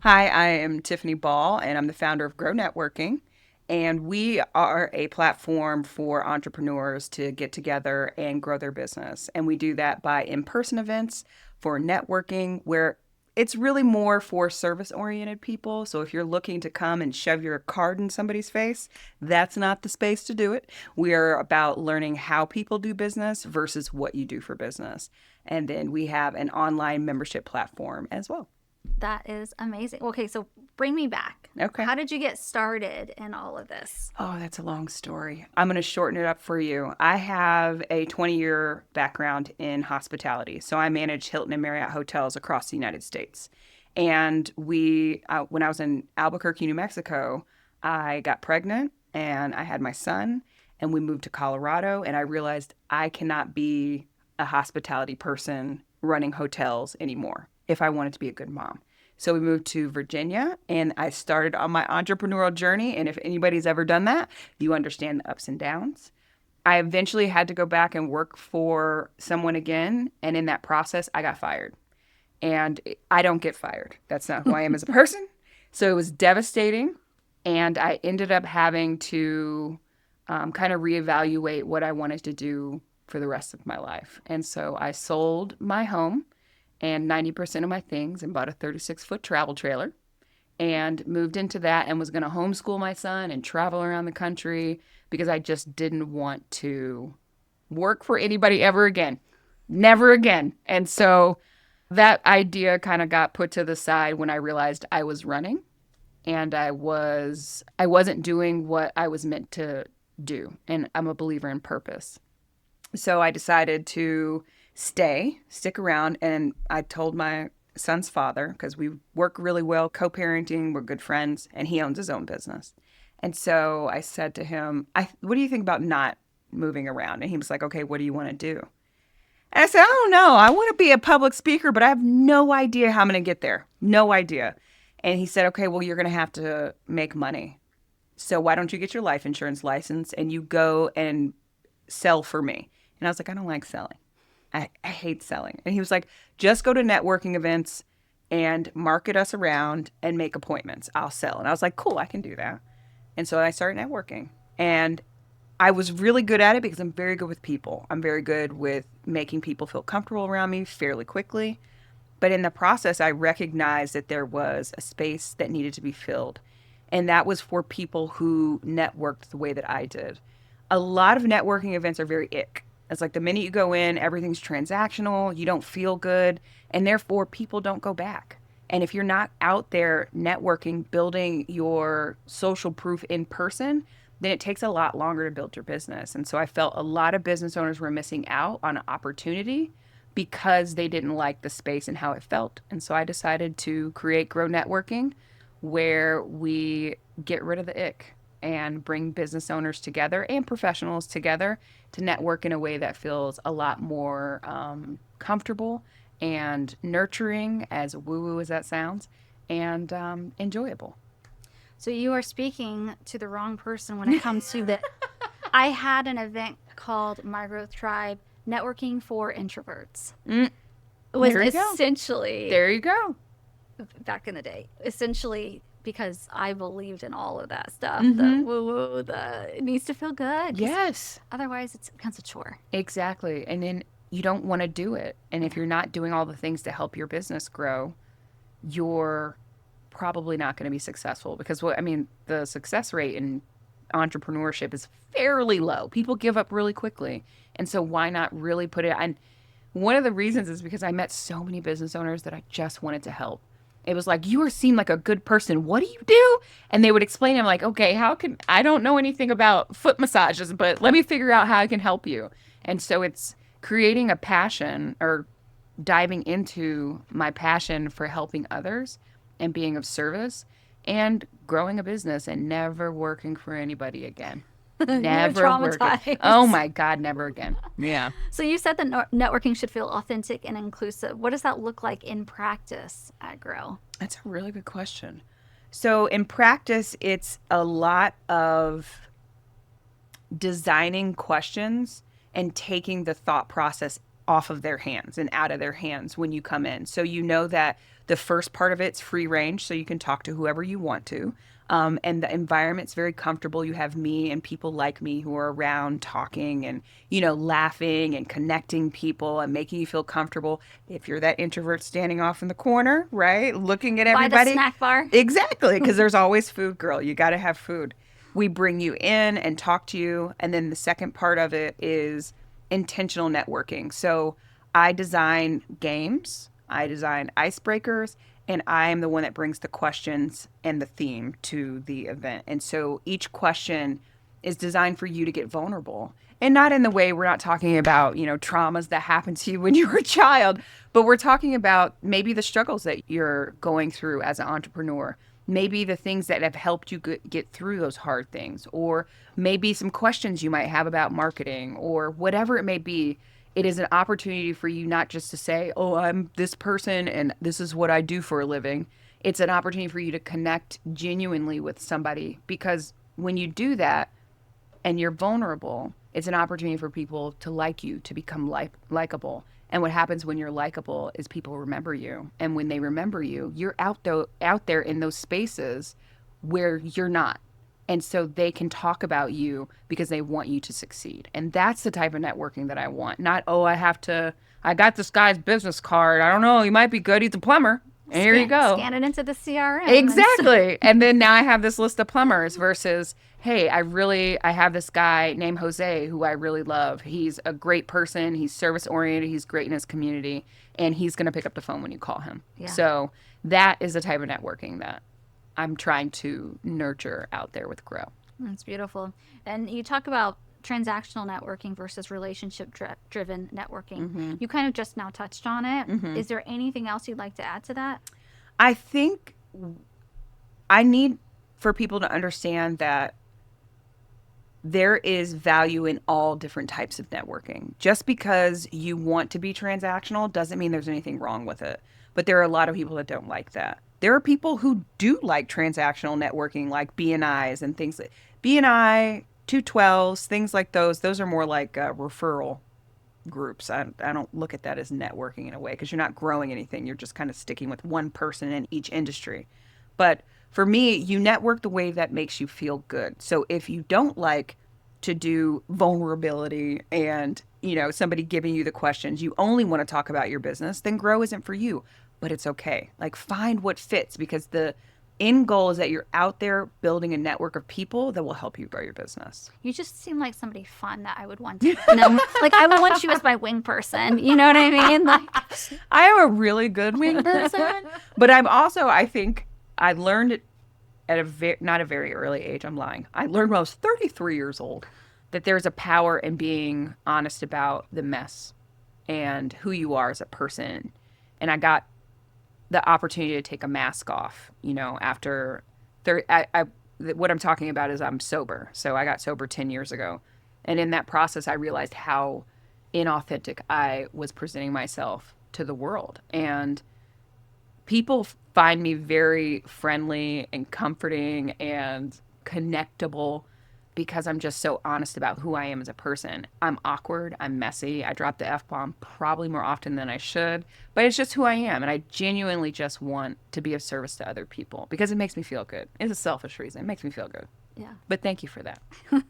Hi, I am Tiffany Ball, and I'm the founder of Grow Networking. And we are a platform for entrepreneurs to get together and grow their business. And we do that by in person events for networking, where it's really more for service oriented people. So if you're looking to come and shove your card in somebody's face, that's not the space to do it. We are about learning how people do business versus what you do for business. And then we have an online membership platform as well. That is amazing. Okay, so bring me back. Okay. How did you get started in all of this? Oh, that's a long story. I'm going to shorten it up for you. I have a 20-year background in hospitality. So I manage Hilton and Marriott hotels across the United States. And when I was in Albuquerque, New Mexico, I got pregnant and I had my son, and we moved to Colorado. And I realized I cannot be a hospitality person running hotels anymore if I wanted to be a good mom. So we moved to Virginia and I started on my entrepreneurial journey. And if anybody's ever done that, you understand the ups and downs. I eventually had to go back and work for someone again. And in that process, I got fired. And I don't get fired. That's not who I am as a person. So it was devastating. And I ended up having to kind of reevaluate what I wanted to do for the rest of my life. And so I sold my home and 90% of my things and bought a 36-foot travel trailer and moved into that and was going to homeschool my son and travel around the country because I just didn't want to work for anybody ever again. Never again. And so that idea kind of got put to the side when I realized I was running and I wasn't doing what I was meant to do. And I'm a believer in purpose. So I decided to stick around, and I told my son's father, because we work really well, co-parenting, we're good friends, and he owns his own business. And so I said to him, what do you think about not moving around? And he was like, okay, what do you want to do? And I said, I don't know. I want to be a public speaker, but I have no idea how I'm going to get there. No idea. And he said, okay, well, you're going to have to make money. So why don't you get your life insurance license and you go and sell for me? And I was like, I don't like selling. I hate selling. And he was like, just go to networking events and market us around and make appointments. I'll sell. And I was like, cool, I can do that. And so I started networking. And I was really good at it because I'm very good with people. I'm very good with making people feel comfortable around me fairly quickly. But in the process, I recognized that there was a space that needed to be filled. And that was for people who networked the way that I did. A lot of networking events are very ick. It's like the minute you go in, everything's transactional, you don't feel good, and therefore people don't go back. And if you're not out there networking, building your social proof in person, then it takes a lot longer to build your business. And so I felt a lot of business owners were missing out on an opportunity because they didn't like the space and how it felt. And so I decided to create Grow Networking, where we get rid of the ick and bring business owners together and professionals together to network in a way that feels a lot more comfortable and nurturing, as woo woo as that sounds, and enjoyable. So you are speaking to the wrong person when it comes to the. I had an event called My Growth Tribe Networking for Introverts. Mm, It was there you go. essentially, There you go. back in the day, essentially because I believed in all of that stuff. The Mm-hmm. woo woo, it needs to feel good. 'Cause Yes, otherwise, it becomes a chore. exactly. And then you don't want to do it. And if you're not doing all the things to help your business grow, you're probably not going to be successful because the success rate in entrepreneurship is fairly low. People give up really quickly. And so why not really put it, and one of the reasons is because I met so many business owners that I just wanted to help. It was like, you seem like a good person. What do you do? And they would explain. I'm like, okay, I don't know anything about foot massages, but let me figure out how I can help you. And so it's creating a passion or diving into my passion for helping others and being of service and growing a business and never working for anybody again. You're Never working. Oh traumatized. my God, never again. Yeah. So you said that networking should feel authentic and inclusive. What does that look like in practice at Grow? That's a really good question. So, in practice, it's a lot of designing questions and taking the thought process off of their hands and out of their hands when you come in. So you know that the first part of it's free range, so you can talk to whoever you want to. And the environment's very comfortable. You have me and people like me who are around talking and, laughing and connecting people and making you feel comfortable. If you're that introvert standing off in the corner, right, looking at By everybody. the snack bar. Exactly, because there's always food, girl. You got to have food. We bring you in and talk to you. And then the second part of it is intentional networking. So I design games, I design icebreakers, and I am the one that brings the questions and the theme to the event. And so each question is designed for you to get vulnerable. And not in the way we're not talking about, traumas that happened to you when you were a child, but we're talking about maybe the struggles that you're going through as an entrepreneur, maybe the things that have helped you get through those hard things, or maybe some questions you might have about marketing or whatever it may be. It is an opportunity for you not just to say, oh, I'm this person and this is what I do for a living. It's an opportunity for you to connect genuinely with somebody, because when you do that and you're vulnerable, it's an opportunity for people to like you, to become likable. And what happens when you're likable is people remember you. And when they remember you, you're out there in those spaces where you're not. And so they can talk about you because they want you to succeed. And that's the type of networking that I want. Not, oh, I got this guy's business card. I don't know, he might be good. He's a plumber. And here you go. Scan it into the CRM. Exactly. And then now I have this list of plumbers versus, hey, I have this guy named Jose who I really love. He's a great person. He's service oriented. He's great in his community. And he's going to pick up the phone when you call him. Yeah. So that is the type of networking that I'm trying to nurture out there with Grow. That's beautiful. And you talk about transactional networking versus relationship driven networking. Mm-hmm. You kind of just now touched on it. Mm-hmm. Is there anything else you'd like to add to that? I think I need for people to understand that there is value in all different types of networking. Just because you want to be transactional doesn't mean there's anything wrong with it. But there are a lot of people that don't like that. There are people who do like transactional networking, like BNIs and things like BNI, 212s, things like those. Those are more like referral groups. I don't look at that as networking in a way, because you're not growing anything. You're just kind of sticking with one person in each industry. But for me, you network the way that makes you feel good. So if you don't like to do vulnerability and, somebody giving you the questions, you only want to talk about your business, then Grow isn't for you. But it's okay. Like, find what fits, because the end goal is that you're out there building a network of people that will help you grow your business. You just seem like somebody fun that I would want to know. Like, I would want you as my wing person. You know what I mean? Like, I am a really good wing person, but I think I learned it at not a very early age. I'm lying. I learned when I was 33 years old that there's a power in being honest about the mess and who you are as a person. And I got the opportunity to take a mask off, after what I'm talking about is I'm sober. So I got sober 10 years ago. And in that process, I realized how inauthentic I was presenting myself to the world. And people find me very friendly and comforting and connectable because I'm just so honest about who I am as a person. I'm awkward. I'm messy. I drop the F-bomb probably more often than I should, but it's just who I am. And I genuinely just want to be of service to other people because it makes me feel good. It's a selfish reason. It makes me feel good. Yeah. But thank you for that. You're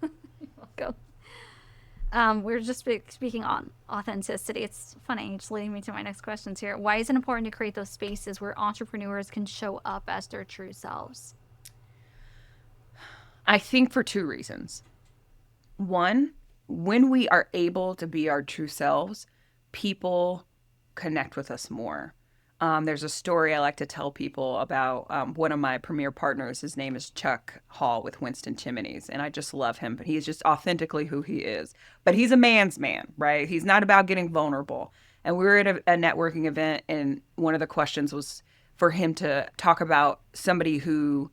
welcome. We're just speaking on authenticity. It's funny, just leading me to my next questions here. Why is it important to create those spaces where entrepreneurs can show up as their true selves? I think for two reasons. One, when we are able to be our true selves, people connect with us more. There's a story I like to tell people about one of my premier partners. His name is Chuck Hall with Winston Chimneys, and I just love him. But he's just authentically who he is. But he's a man's man, right? He's not about getting vulnerable. And we were at a networking event, and one of the questions was for him to talk about somebody who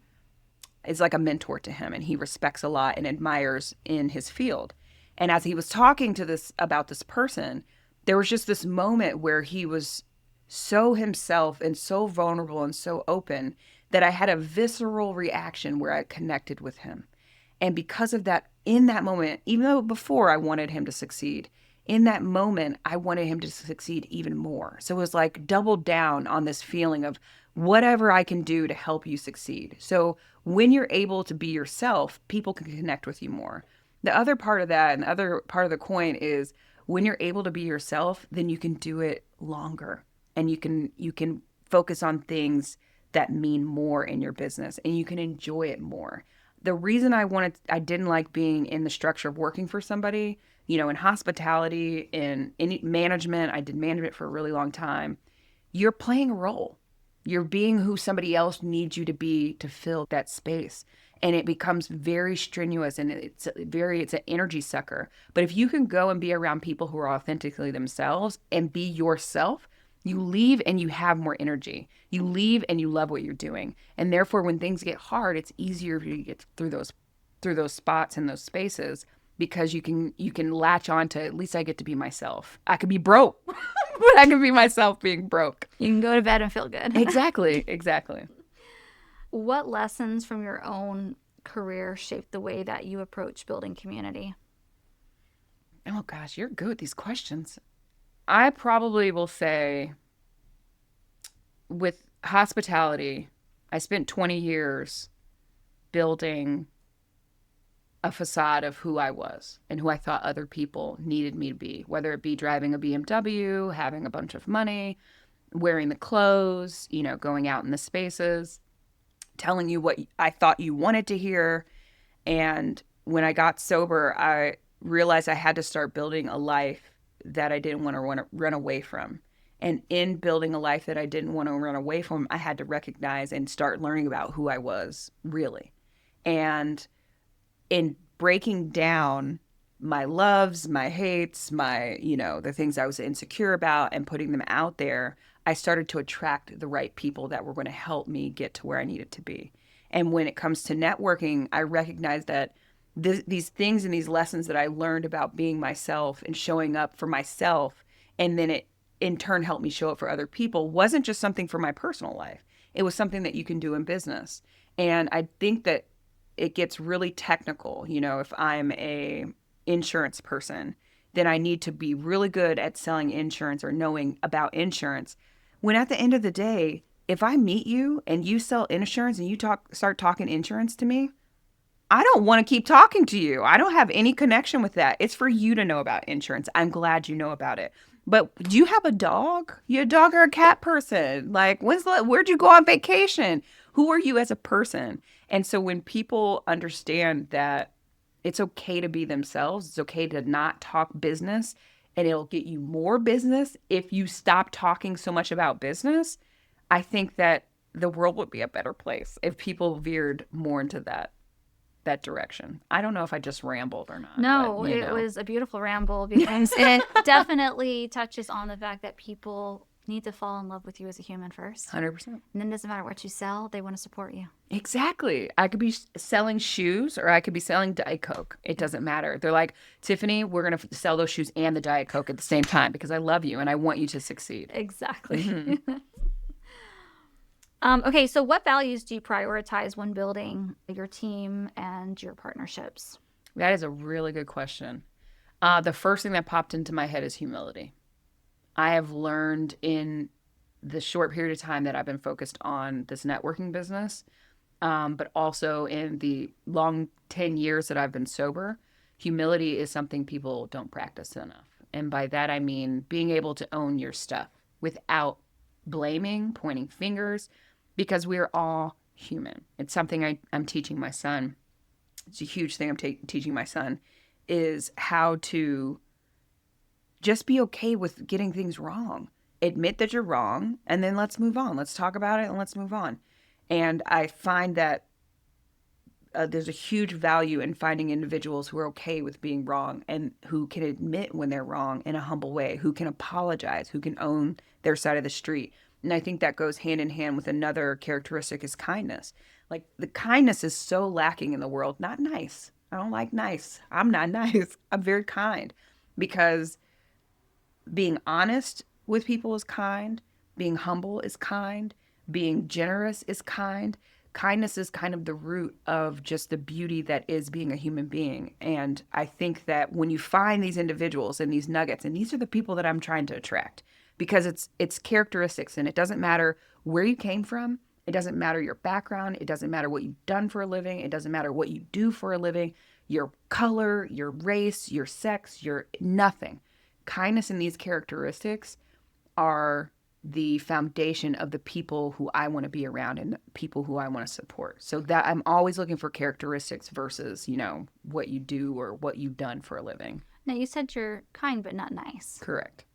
is like a mentor to him and he respects a lot and admires in his field. And as he was talking about this person, there was just this moment where he was so himself and so vulnerable and so open that I had a visceral reaction where I connected with him. And because of that, in that moment, even though before I wanted him to succeed, in that moment, I wanted him to succeed even more. So it was like double down on this feeling of whatever I can do to help you succeed. So when you're able to be yourself, people can connect with you more. The other part of that and the other part of the coin is when you're able to be yourself, then you can do it longer and you can focus on things that mean more in your business and you can enjoy it more. The reason I didn't like being in the structure of working for somebody, in hospitality, in management, I did management for a really long time. You're playing a role. You're being who somebody else needs you to be to fill that space. And it becomes very strenuous and it's an energy sucker. But if you can go and be around people who are authentically themselves and be yourself, you leave and you have more energy. You leave and you love what you're doing. And therefore, when things get hard, it's easier for you to get through those spots and those spaces because you can latch on to, at least I get to be myself. I could be broke, but I can be myself being broke. You can go to bed and feel good. Exactly. What lessons from your own career shaped the way that you approach building community? Oh gosh, you're good with these questions. I probably will say with hospitality, I spent 20 years building a facade of who I was and who I thought other people needed me to be, whether it be driving a BMW, having a bunch of money, wearing the clothes, going out in the spaces, telling you what I thought you wanted to hear. And when I got sober, I realized I had to start building a life that I didn't want to run away from. And in building a life that I didn't want to run away from, I had to recognize and start learning about who I was really. And in breaking down my loves, my hates, the things I was insecure about and putting them out there, I started to attract the right people that were going to help me get to where I needed to be. And when it comes to networking, I recognized that these things and these lessons that I learned about being myself and showing up for myself, and then it in turn helped me show up for other people, wasn't just something for my personal life. It was something that you can do in business. And I think that it gets really technical. If I'm a insurance person, then I need to be really good at selling insurance or knowing about insurance. When at the end of the day, if I meet you and you sell insurance and you start talking insurance to me, I don't want to keep talking to you. I don't have any connection with that. It's for you to know about insurance. I'm glad you know about it. But do you have a dog? You a dog or a cat person? Like, where'd you go on vacation? Who are you as a person? And so when people understand that it's okay to be themselves, it's okay to not talk business, and it'll get you more business if you stop talking so much about business, I think that the world would be a better place if people veered more into that direction. I don't know if I just rambled or not. No, but, it was a beautiful ramble because it definitely touches on the fact that people need to fall in love with you as a human first. 100%. And then it doesn't matter what you sell, they want to support you. Exactly. I could be selling shoes or I could be selling Diet Coke. It doesn't matter. They're like, Tiffany, we're going to sell those shoes and the Diet Coke at the same time because I love you and I want you to succeed. Exactly. Mm-hmm. Okay, so what values do you prioritize when building your team and your partnerships? That is a really good question. The first thing that popped into my head is humility. I have learned in the short period of time that I've been focused on this networking business, but also in the long 10 years that I've been sober, humility is something people don't practice enough. And by that, I mean being able to own your stuff without blaming, pointing fingers, because we're all human. It's something I'm teaching my son. It's a huge thing I'm teaching my son is how to just be okay with getting things wrong. Admit that you're wrong, and then let's move on. Let's talk about it, and let's move on. And I find that there's a huge value in finding individuals who are okay with being wrong and who can admit when they're wrong in a humble way, who can apologize, who can own their side of the street. And I think that goes hand in hand with another characteristic is kindness. Like the kindness is so lacking in the world. Not nice. I don't like nice. I'm not nice. I'm very kind because being honest with people is kind. Being humble is kind. Being generous is kind. kindness is kind of the root of just the beauty that is being a human being. And I think that when you find these individuals and these nuggets, and these are the people that I'm trying to attract, because it's characteristics, and it doesn't matter where you came from. It doesn't matter your background. It doesn't matter what you've done for a living. It doesn't matter what you do for a living, your color, your race, your sex, your nothing. Kindness and these characteristics are the foundation of the people who I want to be around and the people who I want to support. So that I'm always looking for characteristics versus, what you do or what you've done for a living. Now, you said you're kind but not nice. Correct.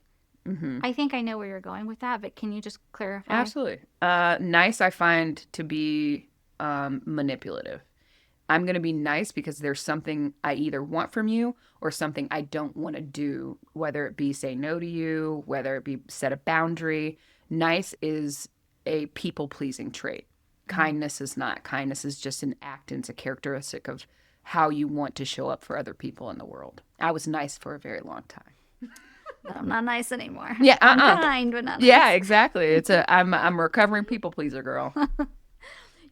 I think I know where you're going with that, but can you just clarify? Absolutely. Nice I find to be manipulative. I'm going to be nice because there's something I either want from you or something I don't want to do, whether it be say no to you, whether it be set a boundary. Nice is a people-pleasing trait. Kindness is not. Kindness is just an act and it's a characteristic of how you want to show up for other people in the world. I was nice for a very long time. But I'm not nice anymore. Yeah, I'm kind, but not nice. Yeah, exactly. I'm a recovering people pleaser, girl.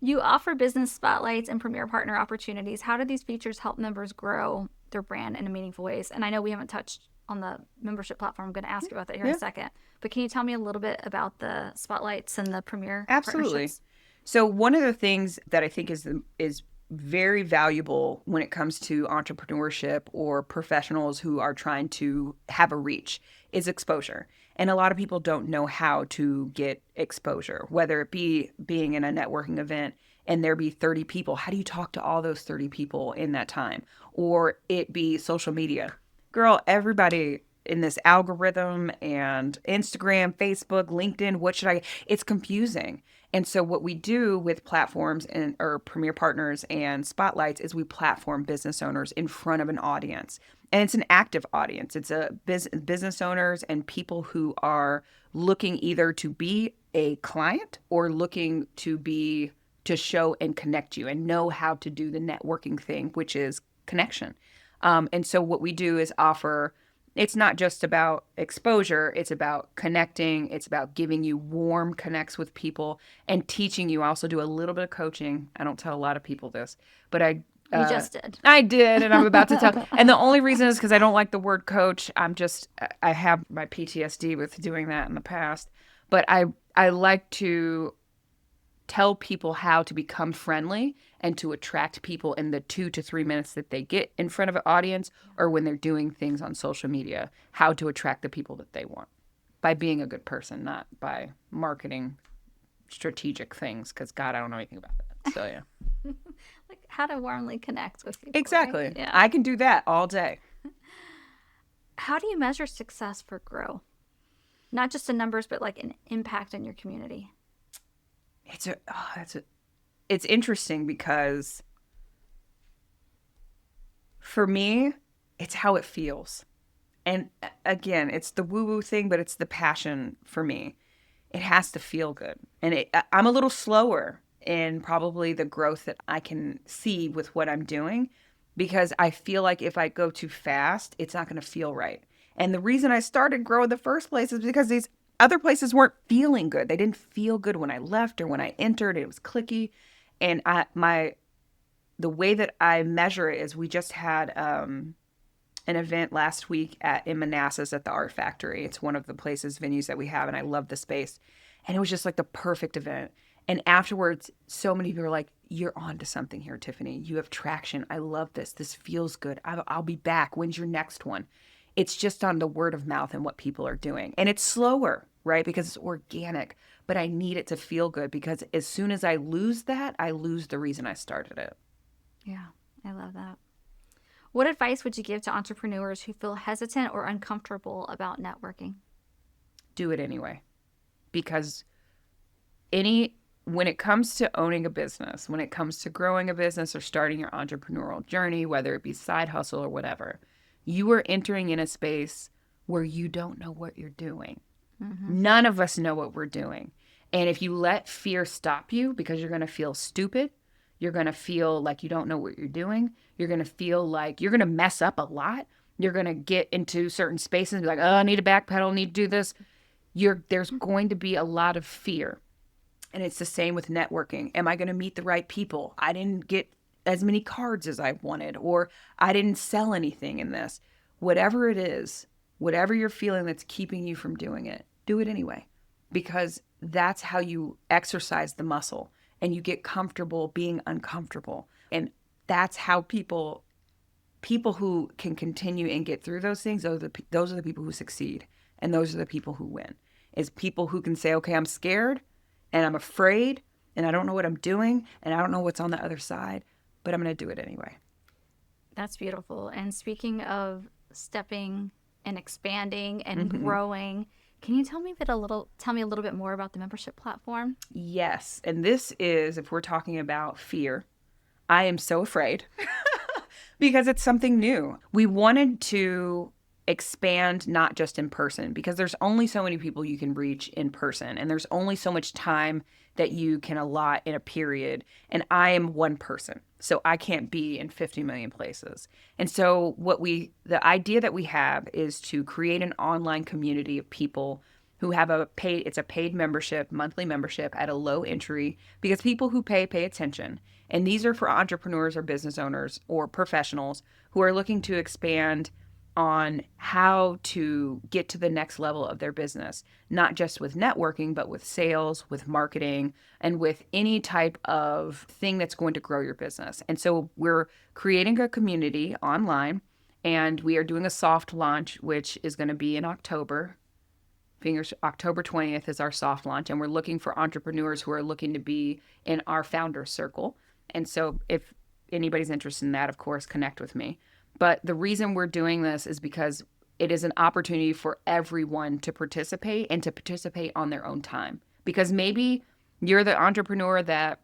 You offer business spotlights and premier partner opportunities. How do these features help members grow their brand in meaningful ways? And I know we haven't touched on the membership platform. I'm going to ask you about that here in a second. But can you tell me a little bit about the spotlights and the premier partnerships? So one of the things that I think is very valuable when it comes to entrepreneurship or professionals who are trying to have a reach is exposure. And a lot of people don't know how to get exposure, whether it be being in a networking event and there be 30 people. How do you talk to all those 30 people in that time? Or it be social media. Girl, everybody in this algorithm and Instagram, Facebook, LinkedIn, it's confusing. And so what we do with platforms or premier partners and spotlights is we platform business owners in front of an audience. And it's an active audience. It's a business owners and people who are looking either to be a client or looking to show and connect you and know how to do the networking thing, which is connection. And so what we do is offer. It's not just about exposure. It's about connecting. It's about giving you warm connects with people and teaching you. I also do a little bit of coaching. I don't tell a lot of people this, but you just did. I did, and I'm about to tell. And the only reason is because I don't like the word coach. I have my PTSD with doing that in the past. But I like to tell people how to become friendly and to attract people in the 2 to 3 minutes that they get in front of an audience or when they're doing things on social media, how to attract the people that they want by being a good person, not by marketing strategic things. Because God, I don't know anything about that. So yeah. Like how to warmly connect with people. Exactly. Right? Yeah. I can do that all day. How do you measure success for Grow? Not just in numbers, but like an impact in your community. It's interesting because for me, it's how it feels. And again, it's the woo-woo thing, but it's the passion for me. It has to feel good. And I'm a little slower in probably the growth that I can see with what I'm doing because I feel like if I go too fast, it's not going to feel right. And the reason I started Grow in the first place is because these other places weren't feeling good. They didn't feel good when I left or when I entered. It was clicky. And the way that I measure it is we just had an event last week in Manassas at the Art Factory. It's one of the venues that we have, and I love the space. And it was just like the perfect event. And afterwards, so many people were like, you're on to something here, Tiffany. You have traction. I love this. This feels good. I'll be back. When's your next one? It's just on the word of mouth and what people are doing. And it's slower, right? Because it's organic. But I need it to feel good because as soon as I lose that, I lose the reason I started it. Yeah, I love that. What advice would you give to entrepreneurs who feel hesitant or uncomfortable about networking? Do it anyway. Because when it comes to owning a business, when it comes to growing a business or starting your entrepreneurial journey, whether it be side hustle or whatever, you are entering in a space where you don't know what you're doing. Mm-hmm. None of us know what we're doing. And if you let fear stop you because you're going to feel stupid, you're going to feel like you don't know what you're doing, you're going to feel like you're going to mess up a lot, you're going to get into certain spaces and be like, oh, I need to backpedal, I need to do this. There's going to be a lot of fear. And it's the same with networking. Am I going to meet the right people? I didn't get as many cards as I wanted, or I didn't sell anything in this. Whatever it is, whatever you're feeling that's keeping you from doing it, do it anyway, because that's how you exercise the muscle and you get comfortable being uncomfortable. And that's how people who can continue and get through those things, those are the people who succeed. And those are the people who win. Is people who can say, okay, I'm scared and I'm afraid and I don't know what I'm doing and I don't know what's on the other side, but I'm going to do it anyway. That's beautiful. And speaking of stepping and expanding and growing, can you tell me a little bit more about the membership platform? Yes. And this is, if we're talking about fear, I am so afraid because it's something new. We wanted to expand not just in person, because there's only so many people you can reach in person, and there's only so much time that you can allot in a period. And I am one person, so I can't be in 50 million places. And so the idea that we have is to create an online community of people who have it's a paid membership, monthly membership at a low entry, because people who pay attention. And these are for entrepreneurs or business owners or professionals who are looking to expand on how to get to the next level of their business, not just with networking, but with sales, with marketing, and with any type of thing that's going to grow your business. And so we're creating a community online, and we are doing a soft launch, which is going to be in October. October 20th is our soft launch, and we're looking for entrepreneurs who are looking to be in our founders circle. And so if anybody's interested in that, of course, connect with me. But the reason we're doing this is because it is an opportunity for everyone to participate, and to participate on their own time. Because maybe you're the entrepreneur that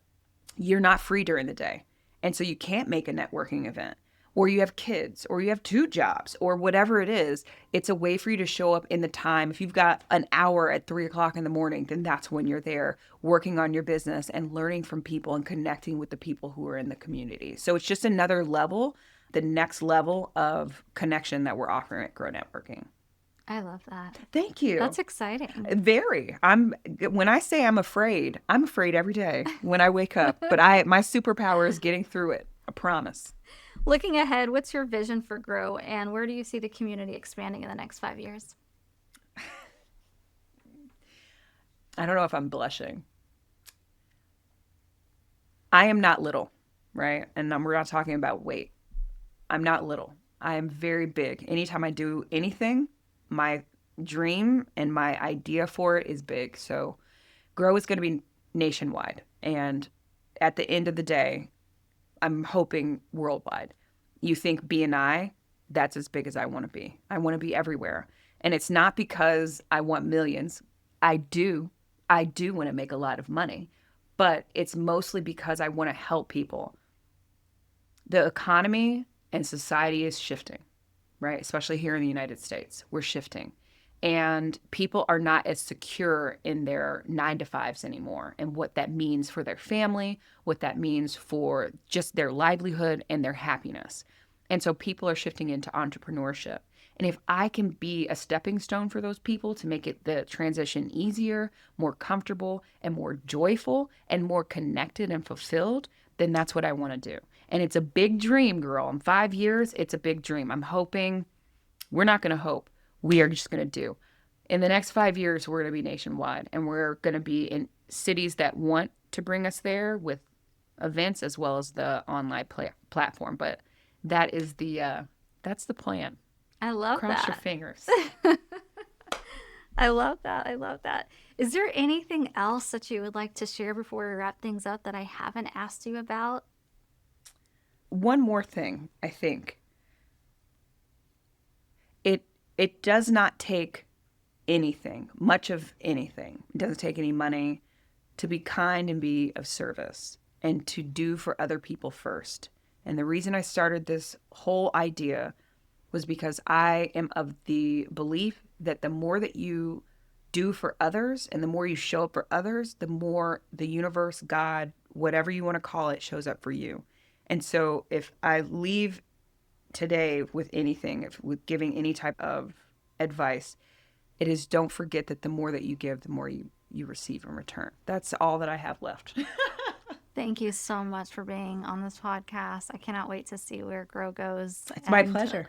you're not free during the day, and so you can't make a networking event, or you have kids, or you have 2 jobs, or whatever it is. It's a way for you to show up in the time. If you've got an hour at 3:00 in the morning, then that's when you're there working on your business and learning from people and connecting with the people who are in the community. So it's just another level, the next level of connection that we're offering at Grow Networking. I love that. Thank you. That's exciting. Very. When I say I'm afraid every day when I wake up, but my superpower is getting through it. I promise. Looking ahead, what's your vision for Grow, and where do you see the community expanding in the next 5 years? I don't know if I'm blushing. I am not little, right? And we're not talking about weight. I'm not little. I am very big. Anytime I do anything, my dream and my idea for it is big. So Grow is going to be nationwide. And at the end of the day, I'm hoping worldwide. You think BNI, that's as big as I want to be. I want to be everywhere. And it's not because I want millions. I do want to make a lot of money, but it's mostly because I want to help people. The economy and society is shifting, right? Especially here in the United States, we're shifting. And people are not as secure in their 9-to-5s anymore, and what that means for their family, what that means for just their livelihood and their happiness. And so people are shifting into entrepreneurship. And if I can be a stepping stone for those people to make the transition easier, more comfortable, and more joyful, and more connected and fulfilled, then that's what I want to do. And it's a big dream, girl. In 5 years, it's a big dream. I'm hoping, we're not going to hope. We are just going to do. In the next 5 years, we're going to be nationwide, and we're going to be in cities that want to bring us there with events as well as the online platform. But that is that's the plan. I love that. Cross your fingers. I love that. I love that. Is there anything else that you would like to share before we wrap things up that I haven't asked you about? One more thing, I think. It does not take anything, much of anything. It doesn't take any money to be kind and be of service and to do for other people first. And the reason I started this whole idea was because I am of the belief that the more that you do for others and the more you show up for others, the more the universe, God, whatever you want to call it, shows up for you. And so if I leave today with anything, with giving any type of advice, it is, don't forget that the more that you give, the more you receive in return. That's all that I have left. Thank you so much for being on this podcast. I cannot wait to see where Grow goes. It's my pleasure.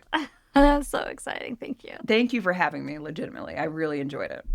That's so exciting. Thank you. Thank you for having me, legitimately. I really enjoyed it.